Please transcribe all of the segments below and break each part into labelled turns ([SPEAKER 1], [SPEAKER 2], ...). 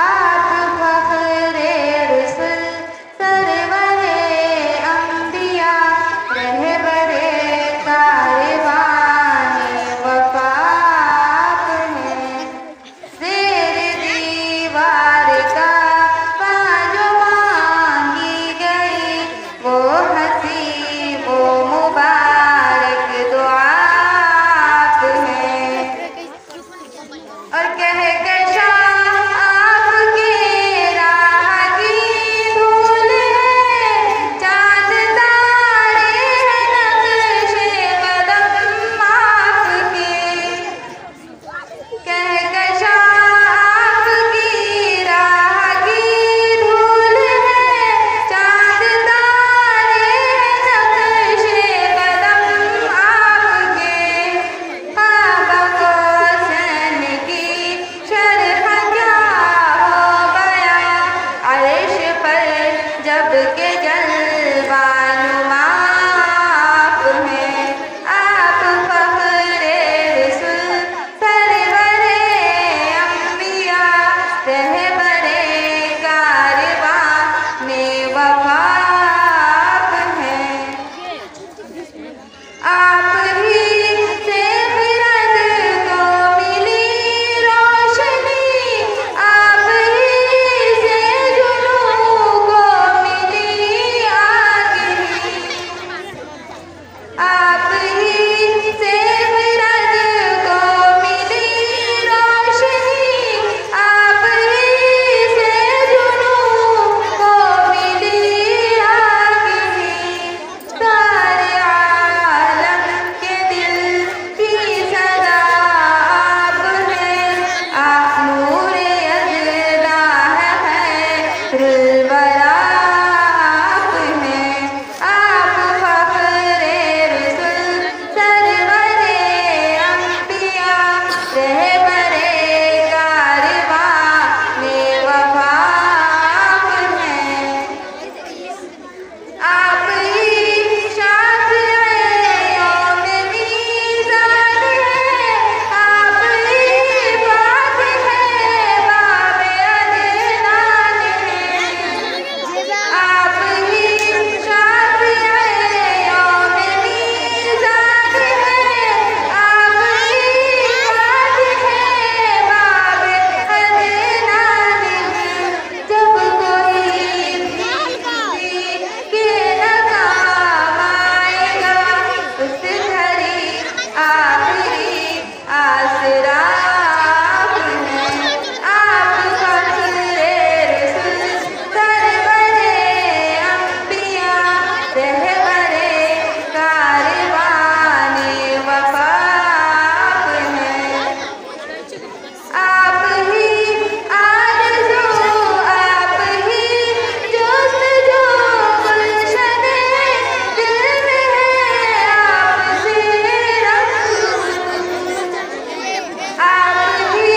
[SPEAKER 1] آپ فخر رسل سرور انبیاء رہبر کاروان وفا آپ ہیں زیر دیوار کا جو مانگی گئی وہ ہنسی وہ مبارک دعا آپ ہیں اور کہہ کشا آپ کے راہ کی دھول ہے چاند تارے ہیں نقش قدم آپ کے کہہ کشا آپ کی راہ کی دھول ہے چاند تارے ہیں نقش قدم آپ کے کعبہ قوسین کی شرح کیا ہو گیا عرش پر جب کہ جلوہ نما آپ ہیں آپ فخر رسل سرور انبیاء رہبر کاروان وفا آپ ہیں آپ ہی سے خرد کو ملی روشنی آپ ہی سے جنوں کو ملی آگہی آپ ہی سے خرد کو ملی روشنی آپ ہی سے جنوں کو ملی آگہی سارے عالم کے دل کی صدا آپ ہیں آپ نور اجلا ہے خیر الورا آپ ہیں آپ فخر رسل سرور انبیاء رہبر کاروان وفا آپ ہیں آپ ہی شافع یوم میزان ہیں آپ ہی فاتح باب عدنان ہیں آپ ہی شافع یوم میزان ہیں آپ ہی فاتح باب عدنان ہیں جب کوئی کسی کے ناکام آئے گا اس گھڑی آخری آسرا آپ ہیں آپ فخر رسل سرور انبیاء رہبر کاروان وفا آپ ہیں آپ ہی آرزو آپ ہی جستجو گلشن دل میں ہے آپ سے رنگ آپ ہی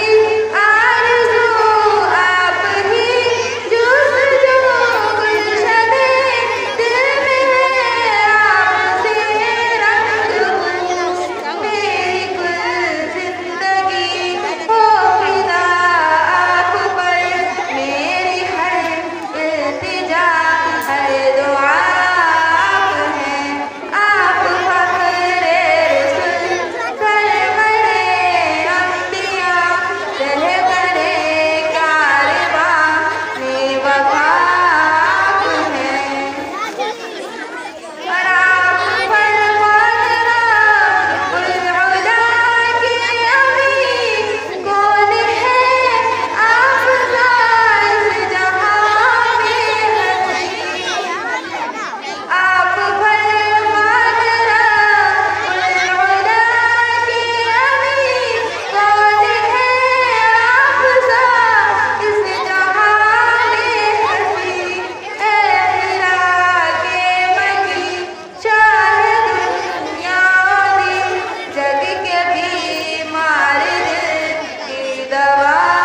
[SPEAKER 1] آرزو آپ ہی جستجو گلشن دل میں ہے آپ سے رنگ میری کل زندگی ہو فدا آپ پر میری ہر التجا ہر دعا آپ ہیں آپ فخر رسل سرور انبیاء رہبر کاروان وفا آپ ہیں اور آپ فرمانا العلا کی امین کون ہے آپ کا اس جہاں میں ہستی آپ فرمانا العلا کی امین کون ہے آپ کا اس جہاں میں ہستی اے خدا کے مکی شاہ دنیا دی جگ کے بیمار دل کی دوا